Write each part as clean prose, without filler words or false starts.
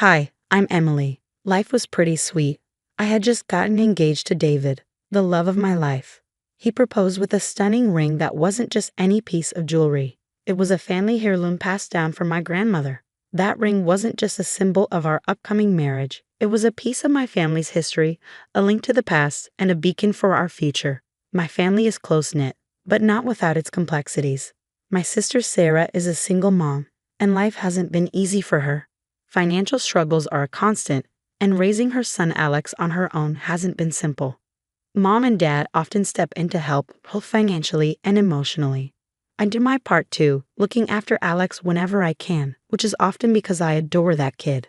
Hi, I'm Emily. Life was pretty sweet. I had just gotten engaged to David, the love of my life. He proposed with a stunning ring that wasn't just any piece of jewelry. It was a family heirloom passed down from my grandmother. That ring wasn't just a symbol of our upcoming marriage, it was a piece of my family's history, a link to the past, and a beacon for our future. My family is close-knit, but not without its complexities. My sister Sarah is a single mom, and life hasn't been easy for her. Financial struggles are a constant, and raising her son Alex on her own hasn't been simple. Mom and Dad often step in to help, both financially and emotionally. I do my part too, looking after Alex whenever I can, which is often because I adore that kid.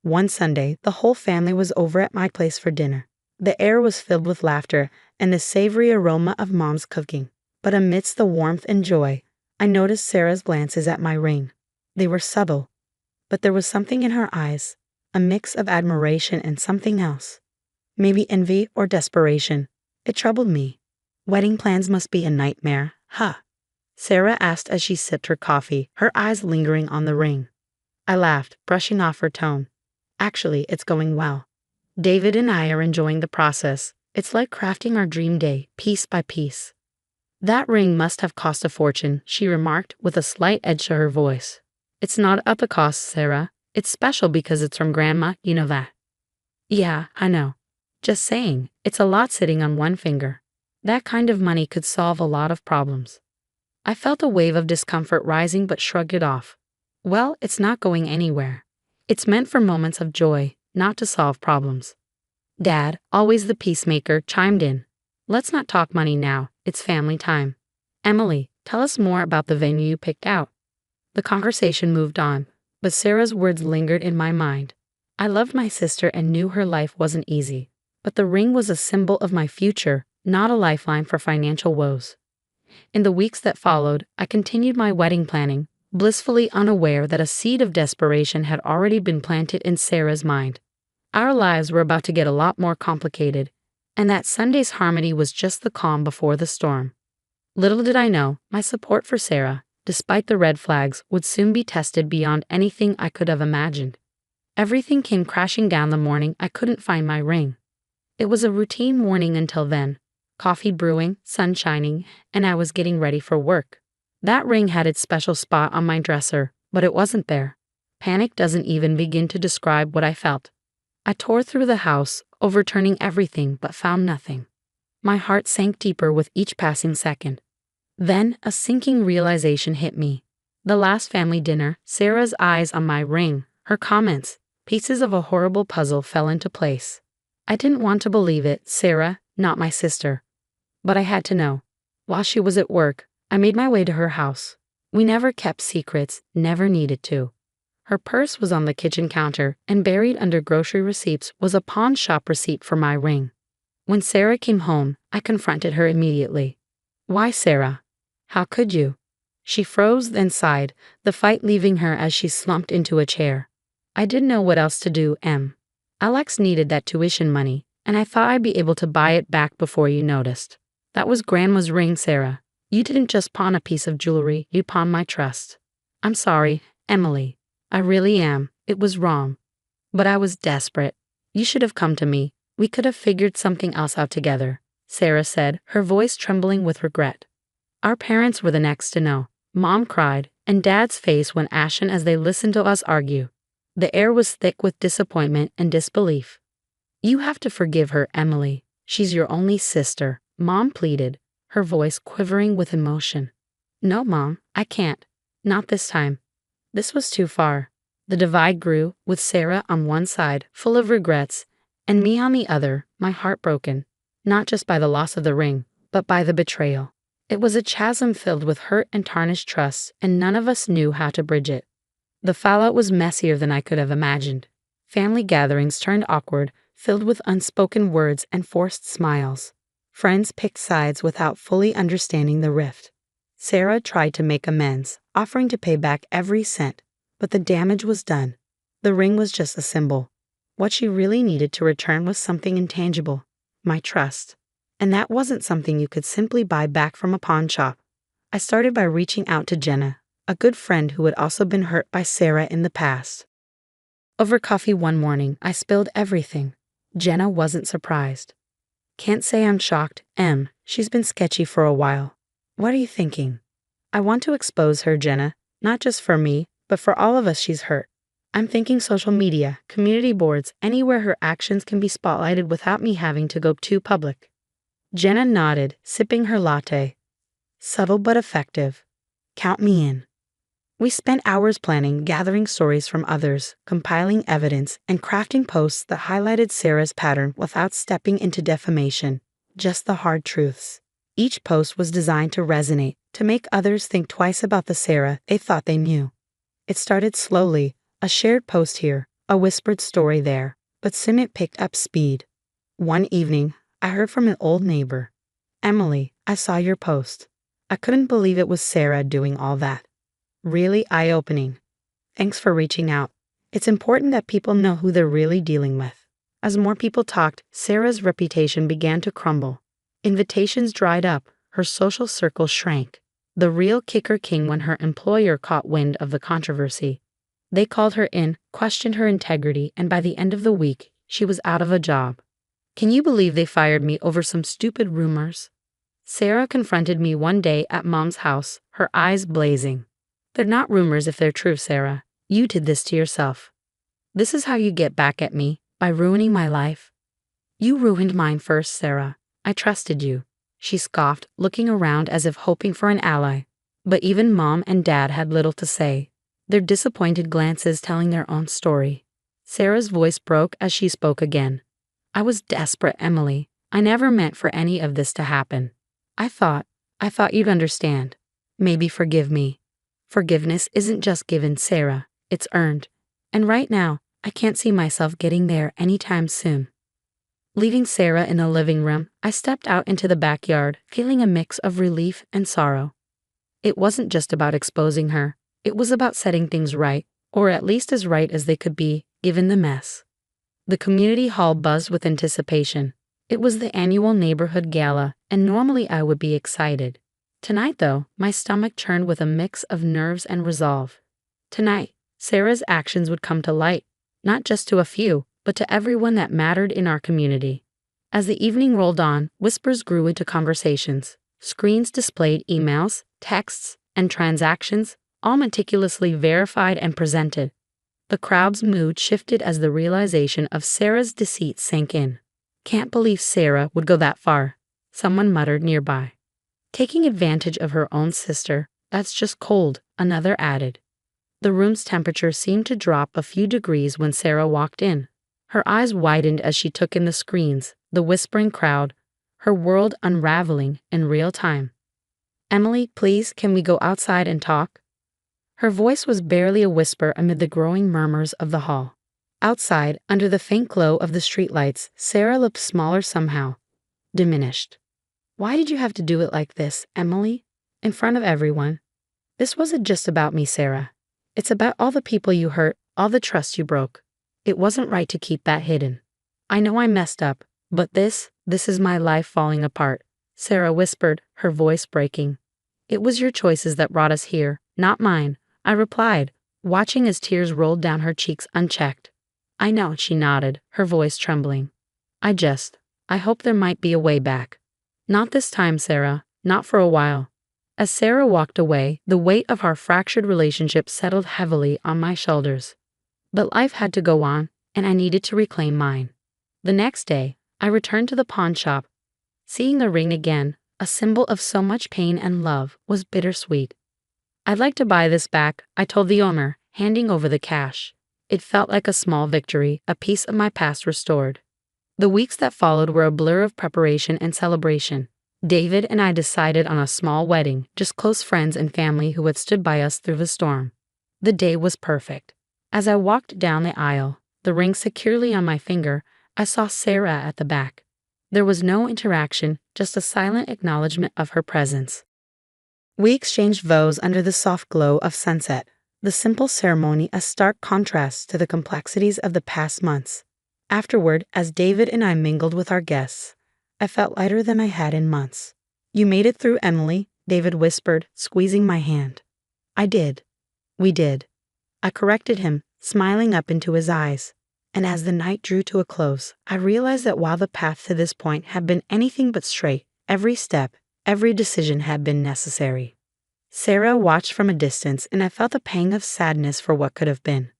One Sunday, the whole family was over at my place for dinner. The air was filled with laughter and the savory aroma of Mom's cooking. But amidst the warmth and joy, I noticed Sarah's glances at my ring. They were subtle, but there was something in her eyes, a mix of admiration and something else. Maybe envy or desperation. It troubled me. Wedding plans must be a nightmare, huh? Sarah asked as she sipped her coffee, her eyes lingering on the ring. I laughed, brushing off her tone. Actually, it's going well. David and I are enjoying the process. It's like crafting our dream day, piece by piece. That ring must have cost a fortune, she remarked with a slight edge to her voice. It's not at the cost, Sarah. It's special because it's from Grandma, you know that. Yeah, I know. Just saying, it's a lot sitting on one finger. That kind of money could solve a lot of problems. I felt a wave of discomfort rising but shrugged it off. Well, it's not going anywhere. It's meant for moments of joy, not to solve problems. Dad, always the peacemaker, chimed in. Let's not talk money now, it's family time. Emily, tell us more about the venue you picked out. The conversation moved on, but Sarah's words lingered in my mind. I loved my sister and knew her life wasn't easy, but the ring was a symbol of my future, not a lifeline for financial woes. In the weeks that followed, I continued my wedding planning, blissfully unaware that a seed of desperation had already been planted in Sarah's mind. Our lives were about to get a lot more complicated, and that Sunday's harmony was just the calm before the storm. Little did I know, my support for Sarah, despite the red flags, would soon be tested beyond anything I could have imagined. Everything came crashing down the morning I couldn't find my ring. It was a routine morning until then. Coffee brewing, sun shining, and I was getting ready for work. That ring had its special spot on my dresser, but it wasn't there. Panic doesn't even begin to describe what I felt. I tore through the house, overturning everything but found nothing. My heart sank deeper with each passing second. Then a sinking realization hit me. The last family dinner, Sarah's eyes on my ring, her comments, pieces of a horrible puzzle fell into place. I didn't want to believe it, Sarah, not my sister. But I had to know. While she was at work, I made my way to her house. We never kept secrets, never needed to. Her purse was on the kitchen counter, and buried under grocery receipts was a pawn shop receipt for my ring. When Sarah came home, I confronted her immediately. Why, Sarah? How could you? She froze, then sighed, the fight leaving her as she slumped into a chair. I didn't know what else to do, Em. Alex needed that tuition money, and I thought I'd be able to buy it back before you noticed. That was Grandma's ring, Sarah. You didn't just pawn a piece of jewelry, you pawned my trust. I'm sorry, Emily. I really am. It was wrong. But I was desperate. You should have come to me. We could have figured something else out together, Sarah said, her voice trembling with regret. Our parents were the next to know. Mom cried, and Dad's face went ashen as they listened to us argue. The air was thick with disappointment and disbelief. You have to forgive her, Emily. She's your only sister, Mom pleaded, her voice quivering with emotion. No, Mom, I can't. Not this time. This was too far. The divide grew, with Sarah on one side, full of regrets, and me on the other, my heart broken, not just by the loss of the ring, but by the betrayal. It was a chasm filled with hurt and tarnished trust, and none of us knew how to bridge it. The fallout was messier than I could have imagined. Family gatherings turned awkward, filled with unspoken words and forced smiles. Friends picked sides without fully understanding the rift. Sarah tried to make amends, offering to pay back every cent, but the damage was done. The ring was just a symbol. What she really needed to return was something intangible, my trust. And that wasn't something you could simply buy back from a pawn shop. I started by reaching out to Jenna, a good friend who had also been hurt by Sarah in the past. Over coffee one morning, I spilled everything. Jenna wasn't surprised. Can't say I'm shocked, Em. She's been sketchy for a while. What are you thinking? I want to expose her, Jenna, not just for me, but for all of us she's hurt. I'm thinking social media, community boards, anywhere her actions can be spotlighted without me having to go too public. Jenna nodded, sipping her latte. Subtle but effective. Count me in. We spent hours planning, gathering stories from others, compiling evidence, and crafting posts that highlighted Sarah's pattern without stepping into defamation, just the hard truths. Each post was designed to resonate, to make others think twice about the Sarah they thought they knew. It started slowly, a shared post here, a whispered story there, but soon it picked up speed. One evening, I heard from an old neighbor. Emily, I saw your post. I couldn't believe it was Sarah doing all that. Really eye-opening. Thanks for reaching out. It's important that people know who they're really dealing with. As more people talked, Sarah's reputation began to crumble. Invitations dried up, her social circle shrank. The real kicker came when her employer caught wind of the controversy. They called her in, questioned her integrity, and by the end of the week, she was out of a job. Can you believe they fired me over some stupid rumors? Sarah confronted me one day at Mom's house, her eyes blazing. They're not rumors if they're true, Sarah. You did this to yourself. This is how you get back at me, by ruining my life. You ruined mine first, Sarah. I trusted you. She scoffed, looking around as if hoping for an ally. But even Mom and Dad had little to say, their disappointed glances telling their own story. Sarah's voice broke as she spoke again. I was desperate, Emily. I never meant for any of this to happen. I thought you'd understand. Maybe forgive me. Forgiveness isn't just given, Sarah. It's earned. And right now, I can't see myself getting there anytime soon. Leaving Sarah in the living room, I stepped out into the backyard, feeling a mix of relief and sorrow. It wasn't just about exposing her. It was about setting things right, or at least as right as they could be, given the mess. The community hall buzzed with anticipation. It was the annual neighborhood gala, and normally I would be excited. Tonight, though, my stomach churned with a mix of nerves and resolve. Tonight, Sarah's actions would come to light, not just to a few, but to everyone that mattered in our community. As the evening rolled on, whispers grew into conversations. Screens displayed emails, texts, and transactions, all meticulously verified and presented. The crowd's mood shifted as the realization of Sarah's deceit sank in. Can't believe Sarah would go that far, someone muttered nearby. Taking advantage of her own sister, that's just cold, another added. The room's temperature seemed to drop a few degrees when Sarah walked in. Her eyes widened as she took in the screens, the whispering crowd, her world unraveling in real time. Emily, please, can we go outside and talk? Her voice was barely a whisper amid the growing murmurs of the hall. Outside, under the faint glow of the streetlights, Sarah looked smaller somehow, diminished. Why did you have to do it like this, Emily? In front of everyone? This wasn't just about me, Sarah. It's about all the people you hurt, all the trust you broke. It wasn't right to keep that hidden. I know I messed up, but this is my life falling apart, Sarah whispered, her voice breaking. It was your choices that brought us here, not mine, I replied, watching as tears rolled down her cheeks unchecked. I know, she nodded, her voice trembling. I hope there might be a way back. Not this time, Sarah, not for a while. As Sarah walked away, the weight of our fractured relationship settled heavily on my shoulders. But life had to go on, and I needed to reclaim mine. The next day, I returned to the pawn shop. Seeing the ring again, a symbol of so much pain and love, was bittersweet. I'd like to buy this back, I told the owner, handing over the cash. It felt like a small victory, a piece of my past restored. The weeks that followed were a blur of preparation and celebration. David and I decided on a small wedding, just close friends and family who had stood by us through the storm. The day was perfect. As I walked down the aisle, the ring securely on my finger, I saw Sarah at the back. There was no interaction, just a silent acknowledgement of her presence. We exchanged vows under the soft glow of sunset, the simple ceremony a stark contrast to the complexities of the past months. Afterward, as David and I mingled with our guests, I felt lighter than I had in months. You made it through, Emily, David whispered, squeezing my hand. I did. We did. I corrected him, smiling up into his eyes. And as the night drew to a close, I realized that while the path to this point had been anything but straight, every step, every decision had been necessary. Sarah watched from a distance, and I felt a pang of sadness for what could have been.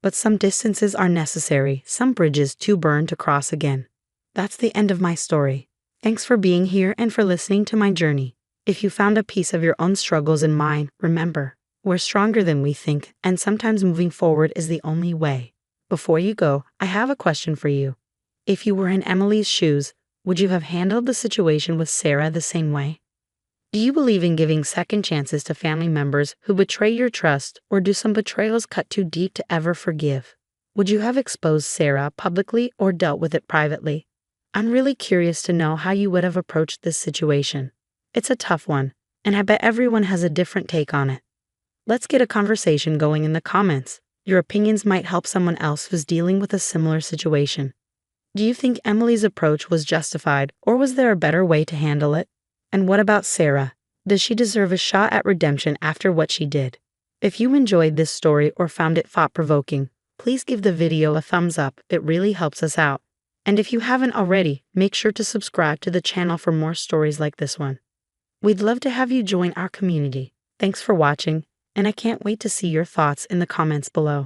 But some distances are necessary, some bridges too burn to cross again. That's the end of my story. Thanks for being here and for listening to my journey. If you found a piece of your own struggles in mine, remember, we're stronger than we think, and sometimes moving forward is the only way. Before you go, I have a question for you. If you were in Emily's shoes, would you have handled the situation with Sarah the same way? Do you believe in giving second chances to family members who betray your trust, or do some betrayals cut too deep to ever forgive? Would you have exposed Sarah publicly or dealt with it privately? I'm really curious to know how you would have approached this situation. It's a tough one, and I bet everyone has a different take on it. Let's get a conversation going in the comments. Your opinions might help someone else who's dealing with a similar situation. Do you think Emily's approach was justified, or was there a better way to handle it? And what about Sarah? Does she deserve a shot at redemption after what she did? If you enjoyed this story or found it thought-provoking, please give the video a thumbs up. It really helps us out. And if you haven't already, make sure to subscribe to the channel for more stories like this one. We'd love to have you join our community. Thanks for watching, and I can't wait to see your thoughts in the comments below.